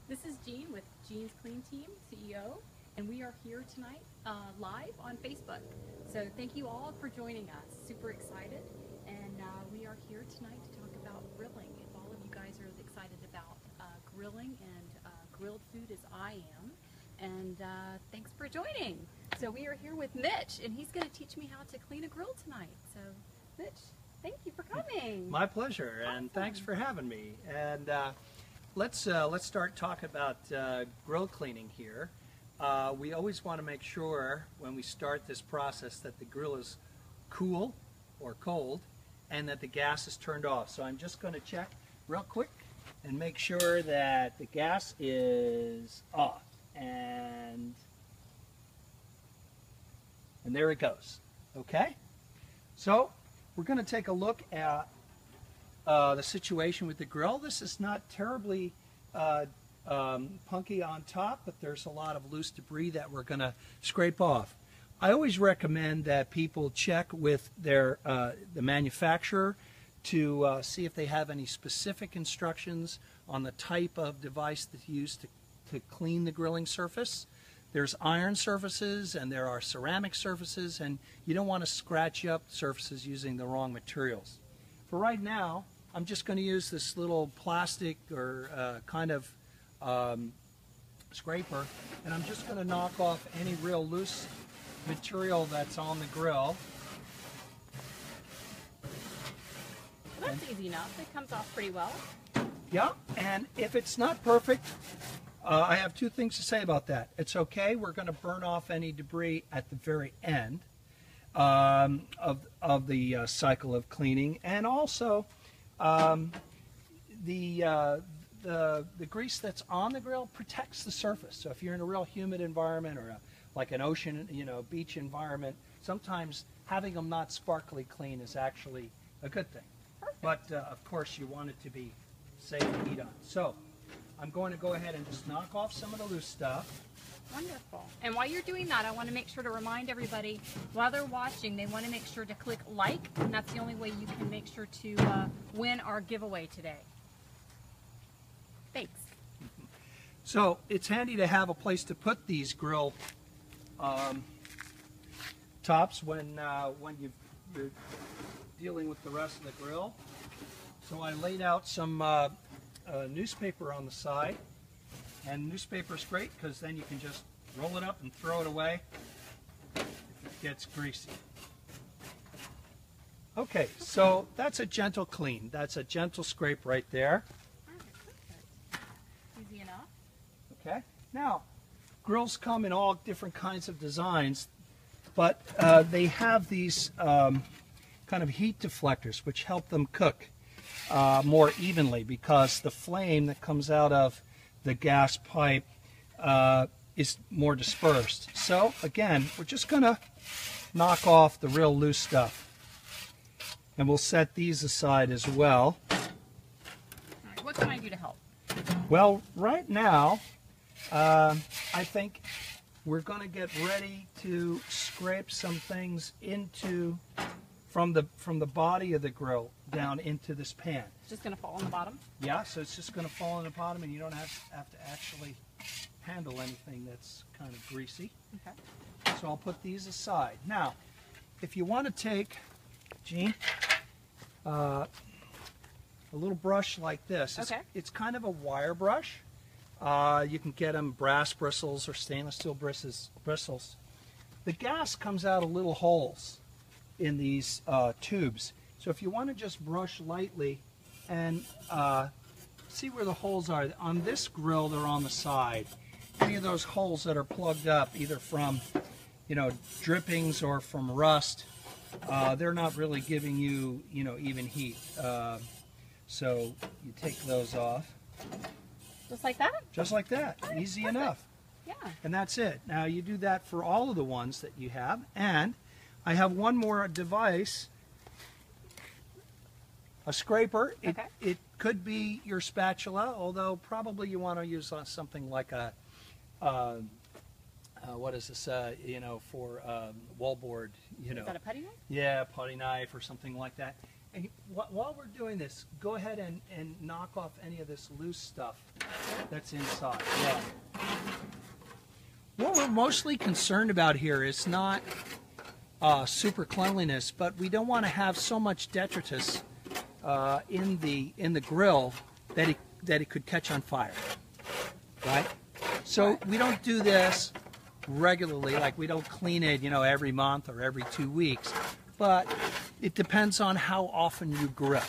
This is Jean with Jean's Clean Team, CEO, and we are here tonight live on Facebook. So thank you all for joining us. Super excited, and we are here tonight to talk about grilling. If all of you guys are as excited about grilling and grilled food as I am, and thanks for joining. So we are here with Mitch, and he's going to teach me how to clean a grill tonight. So Mitch, thank you for coming. My pleasure, and thanks for having me. And let's start talking about grill cleaning here. We always want to make sure when we start this process that the grill is cool or cold and that the gas is turned off. So I'm just going to check real quick and make sure that the gas is off. And there it goes. Okay? So we're going to take a look at the situation with the grill. This is not terribly punky on top, but there's a lot of loose debris that we're going to scrape off. I always recommend that people check with their the manufacturer to see if they have any specific instructions on the type of device that's used to clean the grilling surface. There's iron surfaces and there are ceramic surfaces, and you don't want to scratch up surfaces using the wrong materials. For right now, I'm just going to use this little plastic or kind of scraper, and I'm just going to knock off any real loose material that's on the grill. Well, that's easy enough. It comes off pretty well. Yeah, and if it's not perfect, I have two things to say about that. It's okay. We're going to burn off any debris at the very end of the cycle of cleaning, and also the grease that's on the grill protects the surface. So if you're in a real humid environment or like an ocean, beach environment, sometimes having them not sparkly clean is actually a good thing. Perfect. But of course, you want it to be safe to eat on. So I'm going to go ahead and just knock off some of the loose stuff. Wonderful. And while you're doing that, I want to make sure to remind everybody, while they're watching, they want to make sure to click like, and that's the only way you can make sure to win our giveaway today. Thanks. So it's handy to have a place to put these grill tops when you're dealing with the rest of the grill. So I laid out some newspaper on the side, and newspaper is great because then you can just roll it up and throw it away if it gets greasy. Okay, so that's a gentle clean. That's a gentle scrape right there. Easy enough. Okay, now grills come in all different kinds of designs, but they have these kind of heat deflectors which help them cook more evenly, because the flame that comes out of the gas pipe is more dispersed. So again, we're just going to knock off the real loose stuff, and we'll set these aside as well. All right, what can I do to help? Well, right now I think we're going to get ready to scrape some things into from the body of the grill down into this pan. It's just going to fall on the bottom? Yeah, so it's just going to fall on the bottom, and you don't have to actually handle anything that's kind of greasy. Okay. So I'll put these aside. Now, if you want to take, Jean, a little brush like this. Okay. It's kind of a wire brush. You can get them brass bristles or stainless steel bristles. The gas comes out of little holes in these tubes. So if you want to just brush lightly and see where the holes are. On this grill, they're on the side. Any of those holes that are plugged up, either from drippings or from rust, they're not really giving you even heat. So you take those off. Just like that? Just like that. Oh, Easy perfect. enough. Yeah. And that's it. Now you do that for all of the ones that you have. And I have one more device, a scraper. Okay. It could be your spatula, although probably you want to use something like a, what is this, for wallboard, Is that a putty knife? Yeah, putty knife or something like that. And while we're doing this, go ahead and knock off any of this loose stuff that's inside. Yeah. What we're mostly concerned about here is not super cleanliness, but we don't want to have so much detritus in the grill that it could catch on fire, right? So we don't do this regularly, like we don't clean it, every month or every 2 weeks, but it depends on how often you grill,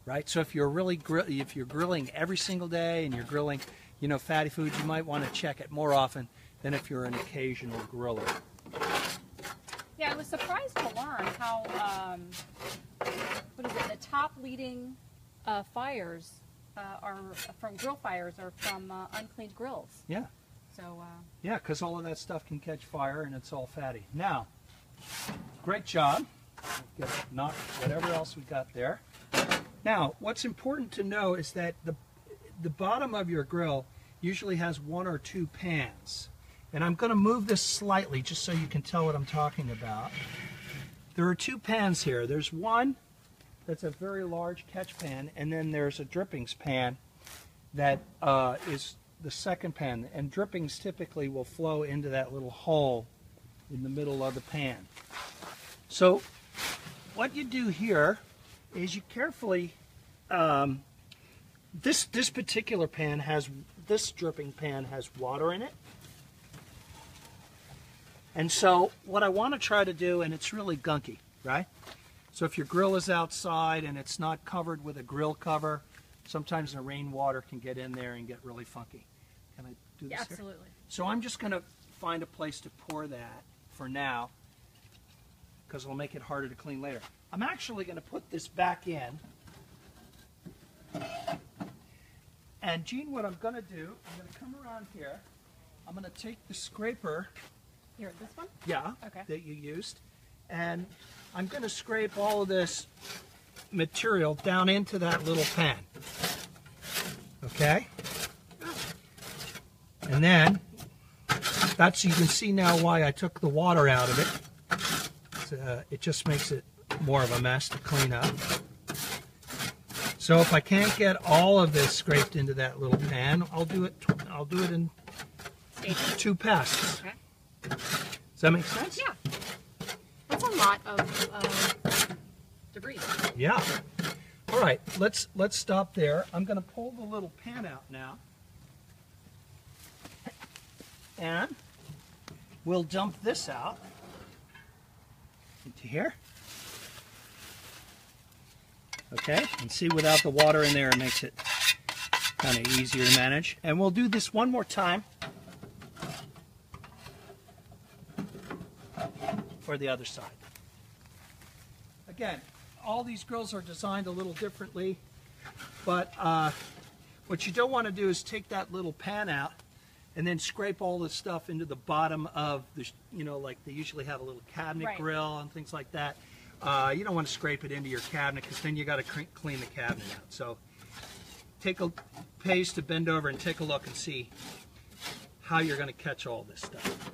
right? So if you're grilling every single day and you're grilling, fatty foods, you might want to check it more often than if you're an occasional griller. Yeah, I was surprised to learn how, the top leading fires grill fires are from uncleaned grills. Yeah. So. Yeah, because all of that stuff can catch fire and it's all fatty. Now, great job. Knock whatever else we got there. Now, what's important to know is that the bottom of your grill usually has 1 or 2 pans. And I'm going to move this slightly just so you can tell what I'm talking about. There are 2 pans here. There's one that's a very large catch pan, and then there's a drippings pan that is the second pan. And drippings typically will flow into that little hole in the middle of the pan. So what you do here is you carefully, this particular pan this dripping pan has water in it. And so what I want to try to do, and it's really gunky, right? So if your grill is outside and it's not covered with a grill cover, sometimes the rainwater can get in there and get really funky. Can I do this here? Absolutely. So I'm just going to find a place to pour that for now, because it'll make it harder to clean later. I'm actually going to put this back in. And Gene, what I'm going to do, I'm going to come around here. I'm going to take the scraper. Here, this one? Yeah, okay. That you used. And I'm going to scrape all of this material down into that little pan. Okay? And then, you can see now why I took the water out of it. It just makes it more of a mess to clean up. So if I can't get all of this scraped into that little pan, I'll do it in 2 passes. Okay. Does that make sense? Yeah. That's a lot of debris. Yeah. All right, let's stop there. I'm going to pull the little pan out now. And we'll dump this out into here. Okay, and see, without the water in there, it makes it kind of easier to manage. And we'll do this one more time for the other side. Again, all these grills are designed a little differently, but what you don't want to do is take that little pan out and then scrape all the stuff into the bottom of the, like they usually have a little cabinet Right. grill and things like that. You don't want to scrape it into your cabinet, because then you got to clean the cabinet out. So take a pace to bend over and take a look and see how you're going to catch all this stuff.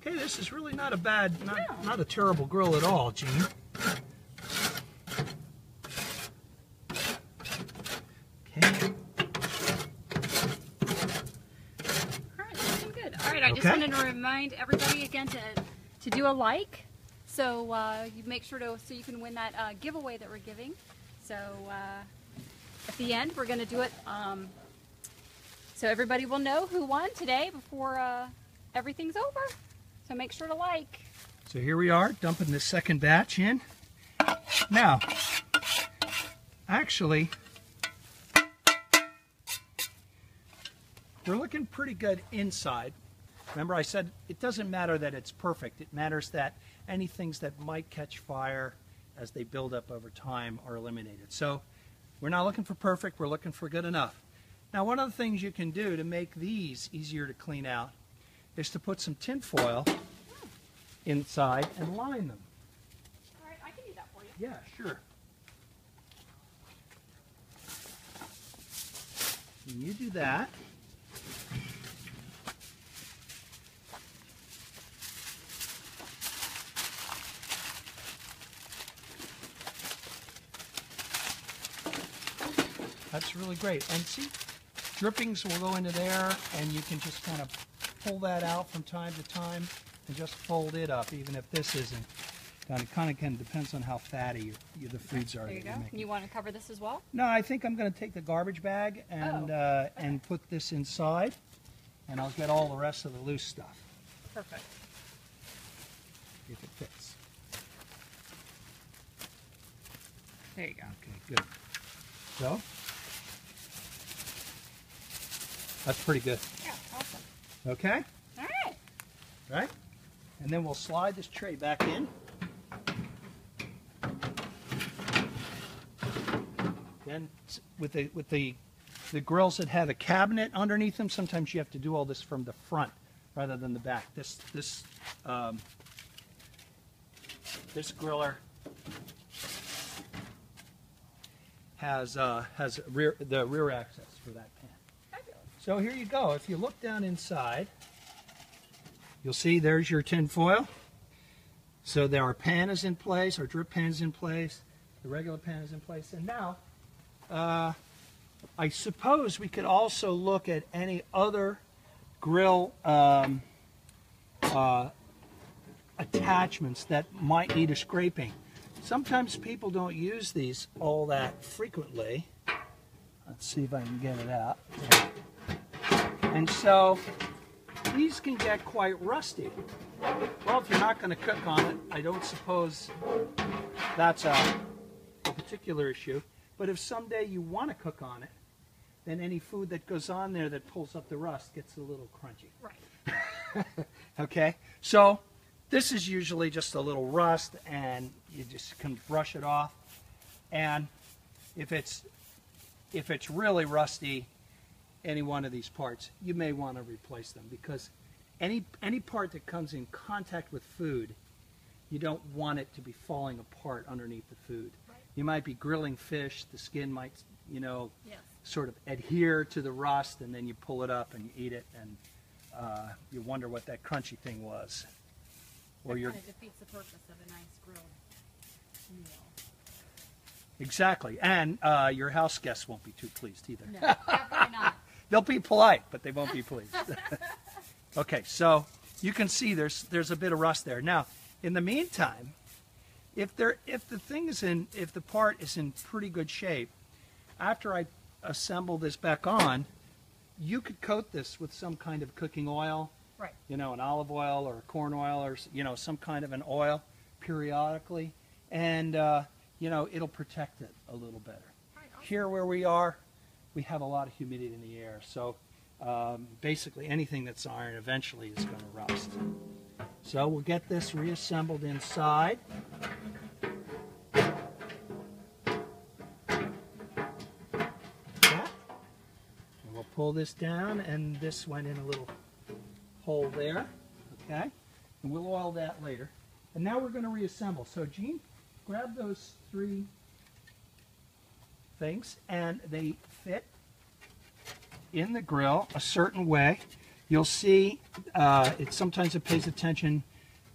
Okay, this is really not a bad, not a terrible grill at all, Gene. Okay. All right, looking good. All right, I just wanted to remind everybody again to do a like. So you make sure so you can win that giveaway that we're giving. So at the end, we're going to do it so everybody will know who won today before everything's over. So make sure to like. So here we are, dumping the second batch in. Now, actually, we're looking pretty good inside. Remember, I said it doesn't matter that it's perfect. It matters that any things that might catch fire as they build up over time are eliminated. So we're not looking for perfect, we're looking for good enough. Now, one of the things you can do to make these easier to clean out is to put some tin foil inside and line them. All right, I can do that for you. Yeah, sure. When you do that, is really great. And see, drippings will go into there, and you can just kind of pull that out from time to time and just fold it up, even if this isn't. It kind of depends on how fatty the foods are. There you that you're go. making. You want to cover this as well? No, I think I'm going to take the garbage bag and and put this inside, and I'll get all the rest of the loose stuff. Perfect. If it fits. There you go. Okay, good. So, that's pretty good. Yeah, awesome. Okay? All right. Right? And then we'll slide this tray back in. Then with the grills that have a cabinet underneath them, sometimes you have to do all this from the front rather than the back. This griller has the rear access for that pan. Fabulous. So here you go. If you look down inside, you'll see there's your tin foil. So there, our pan is in place, our drip pan is in place, the regular pan is in place, and now I suppose we could also look at any other grill attachments that might need a scraping. Sometimes people don't use these all that frequently. Let's see if I can get it out. And so these can get quite rusty. Well, if you're not going to cook on it, I don't suppose that's a particular issue. But if someday you want to cook on it, then any food that goes on there that pulls up the rust gets a little crunchy. Right. Okay? So this is usually just a little rust, and you just can brush it off. And if it's really rusty, any one of these parts, you may want to replace them, because any part that comes in contact with food, you don't want it to be falling apart underneath the food. Right. You might be grilling fish, the skin might, Yes. sort of adhere to the rust, and then you pull it up and you eat it, and you wonder what that crunchy thing was. Or It kind of defeats the purpose of a nice grilled meal. Exactly, and your house guests won't be too pleased either. No, definitely not. They'll be polite, but they won't be pleased. Okay, so you can see there's a bit of rust there. Now, in the meantime, if the part is in pretty good shape, after I assemble this back on, you could coat this with some kind of cooking oil, Right. an olive oil or corn oil, or some kind of an oil periodically, and it'll protect it a little better. Right, awesome. Here where we are, we have a lot of humidity in the air, so basically anything that's iron eventually is going to rust. So we'll get this reassembled inside. And we'll pull this down, and this went in a little hole there, okay? And we'll oil that later. And now we're going to reassemble. So Gene, grab those three things, and they fit in the grill a certain way. You'll see sometimes it pays attention,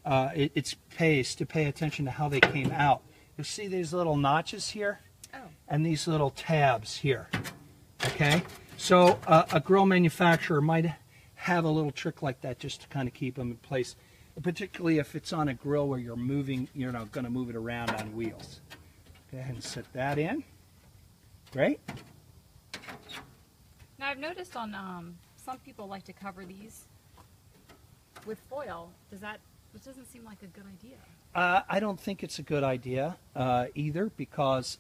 it pays to pay attention to how they came out. You'll see these little notches here and these little tabs here, okay? So a grill manufacturer might have a little trick like that just to kind of keep them in place, particularly if it's on a grill where you're moving, going to move it around on wheels. Go ahead and set that in. Great. Now I've noticed on some people like to cover these with foil. Which doesn't seem like a good idea. I don't think it's a good idea either, because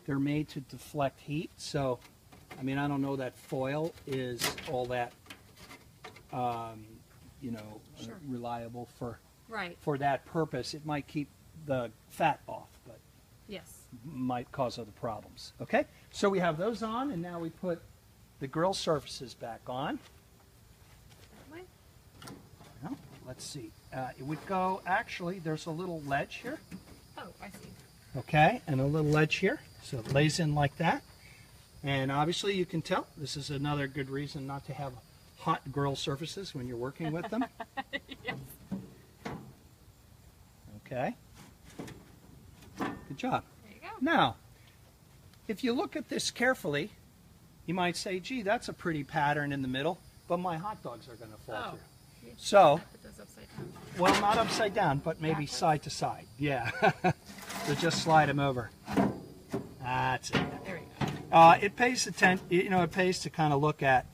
they're made to deflect heat. So, I don't know that foil is all that, Sure. reliable for Right. that purpose. It might keep the fat off, but Yes. might cause other problems. Okay, so we have those on, and now we put the grill surfaces back on. That way? Well, let's see. It would go, actually, there's a little ledge here. Oh, I see. Okay, and a little ledge here, so it lays in like that. And obviously you can tell this is another good reason not to have hot grill surfaces when you're working with them. Yes. Okay. Good job. There you go. Now, if you look at this carefully, you might say, gee, that's a pretty pattern in the middle, but my hot dogs are going to fall through. You So, put those upside down. well, not upside down, but maybe Backwards? side to side. Yeah. So just slide them over. That's it. There you go. It pays it pays to kind of look at,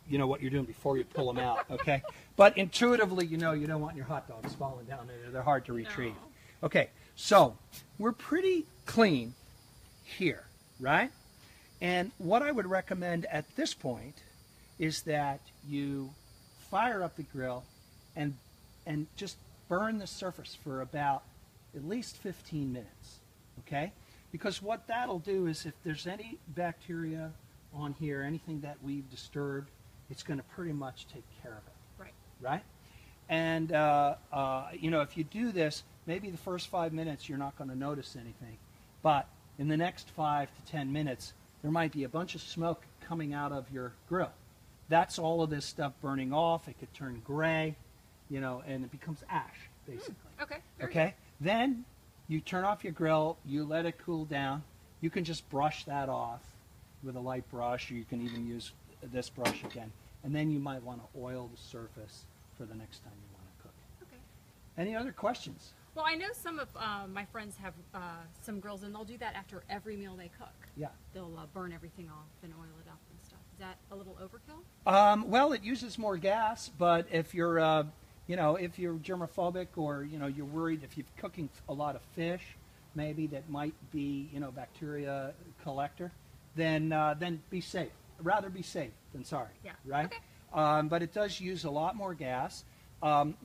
what you're doing before you pull them out, okay? But intuitively, you don't want your hot dogs falling down there. They're hard to retrieve. No. Okay, so we're pretty clean here, right? And what I would recommend at this point is that you fire up the grill and just burn the surface for about at least 15 minutes, okay? Because what that'll do is if there's any bacteria on here, anything that we've disturbed, it's going to pretty much take care of it. Right. Right? And, if you do this, maybe the first 5 minutes you're not going to notice anything. But in the next 5 to 10 minutes, there might be a bunch of smoke coming out of your grill. That's all of this stuff burning off. It could turn gray, and it becomes ash, basically. Okay. Very Okay? Then you turn off your grill, you let it cool down. You can just brush that off with a light brush, or you can even use this brush again. And then you might want to oil the surface for the next time you want to cook it. Okay. Any other questions? Well, I know some of my friends have some grills, and they'll do that after every meal they cook. Yeah. They'll burn everything off and oil it up and stuff. Is that a little overkill? Well, it uses more gas, but if you're, if you're germophobic or, you're worried if you're cooking a lot of fish, maybe that might be, bacteria collector, then be safe. Rather be safe than sorry. Yeah. Right? Okay. But it does use a lot more gas.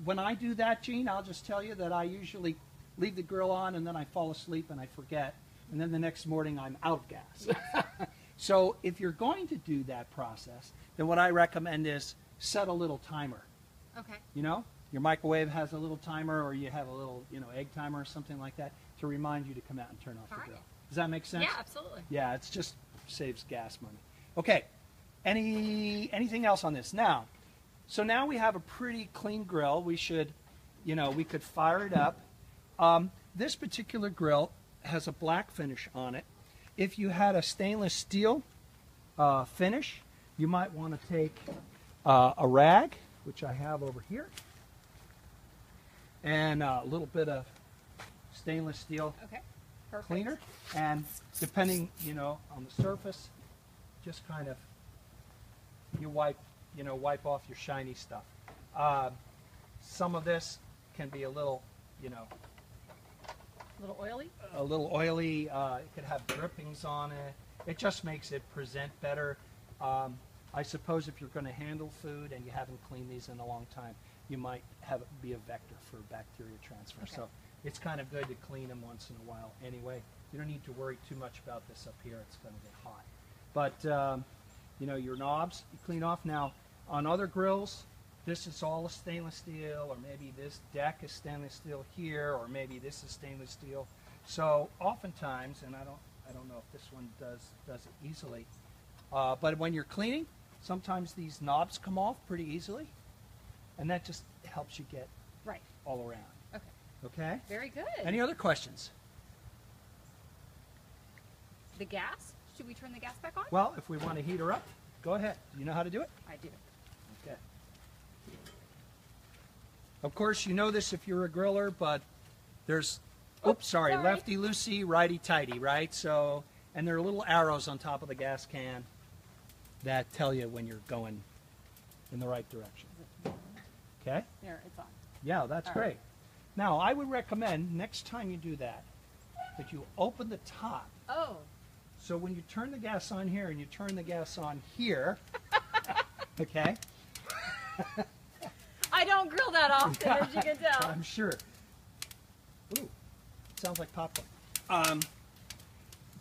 When I do that, Gene, I'll just tell you that I usually leave the grill on and then I fall asleep and I forget. And then the next morning I'm out of gas. So if you're going to do that process, then what I recommend is set a little timer. Okay. Your microwave has a little timer, or you have a little, egg timer or something like that to remind you to come out and turn off the All right. grill. Does that make sense? Yeah, absolutely. Yeah, it's just saves gas money. Okay. Anything else on this? Now we have a pretty clean grill. We should, we could fire it up. This particular grill has a black finish on it. If you had a stainless steel finish, you might want to take a rag, which I have over here, and a little bit of stainless steel Okay. Perfect. cleaner, and depending, on the surface, just kind of you wipe off your shiny stuff. Some of this can be a little, A little oily? a little oily. It could have drippings on it. It just makes it present better. I suppose if you're going to handle food and you haven't cleaned these in a long time, you might have it be a vector for bacteria transfer. Okay. So it's kind of good to clean them once in a while anyway. You don't need to worry too much about this up here. It's going to get hot. But, your knobs, you clean off. Now, on other grills, this is all a stainless steel, or maybe this deck is stainless steel here, or maybe this is stainless steel. So oftentimes, and I don't know if this one does it easily, but when you're cleaning, sometimes these knobs come off pretty easily, and that just helps you get Right. all around. Okay. Okay? Very good. Any other questions? The gas? Should we turn the gas back on? Well, if we want to heat her up, go ahead. Do you know how to do it? I do. Okay. Of course, you know this if you're a griller, but there's, sorry, sorry. lefty-loosey, righty-tighty, right? So, and there are little arrows on top of the gas can that tell you when you're going in the right direction. Okay? There, it's on. Yeah, that's All great. right. Now, I would recommend next time you do that you open the top. Oh. So when you turn the gas on here and you turn the gas on here, okay? I don't grill that often, as you can tell. I'm sure. Ooh, sounds like popcorn.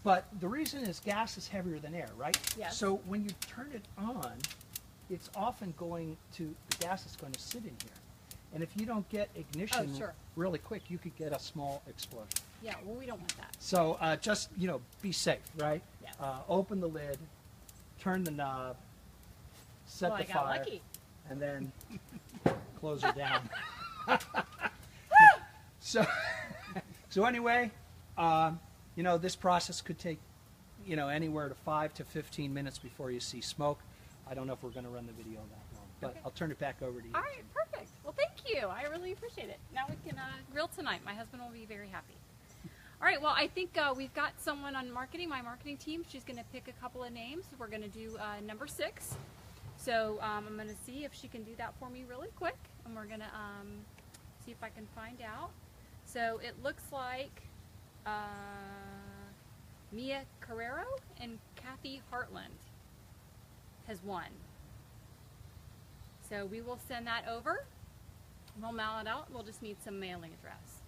But the reason is gas is heavier than air, right? Yes. So when you turn it on, it's often the gas is going to sit in here. And if you don't get ignition sure. really quick, you could get a small explosion. Yeah, well, we don't want that. So just, be safe, right? Yes. Open the lid, turn the knob, set Well, the I got fire, lucky. and then close her down. So anyway, this process could take you know, anywhere to 5 to 15 minutes before you see smoke. I don't know if we're going to run the video that long, but Okay. I'll turn it back over to you. All right, perfect. Well, thank you. I really appreciate it. Now we can grill tonight. My husband will be very happy. All right, well, I think we've got someone on marketing, my marketing team. She's going to pick a couple of names. We're going to do number 6. So I'm going to see if she can do that for me really quick, and we're going to see if I can find out. So it looks like Mia Carrero and Kathy Hartland has won. So we will send that over. We'll mail it out. We'll just need some mailing address.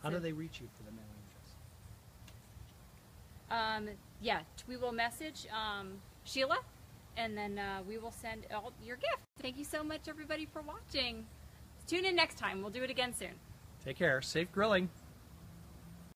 How do they reach you for the mailing address? Yeah, we will message Sheila, and then we will send out your gift. Thank you so much, everybody, for watching. Tune in next time. We'll do it again soon. Take care. Safe grilling.